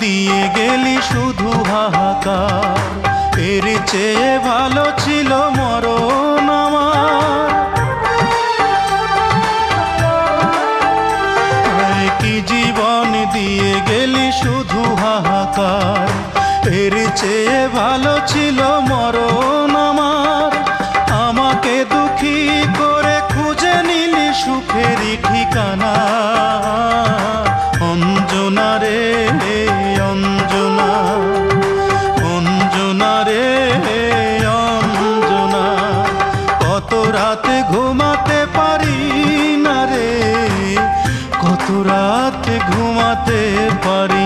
দিয়ে গেলি শুধু হাহাকার, এর চেয়ে ভালো ছিল মরণ আমার। কি জীবন দিয়ে গেলি শুধু হাহাকার, এর চেয়ে ভালো ছিল মরণ আমার। আমাকে দুঃখী করে খুঁজে নিলি সুখেরই ঠিকানা। অঞ্জনা রে অঞ্জনা, অঞ্জনা রে অঞ্জনা, কত রাতে ঘুমাতে পারি না রে, কত রাতে ঘুমাতে পারি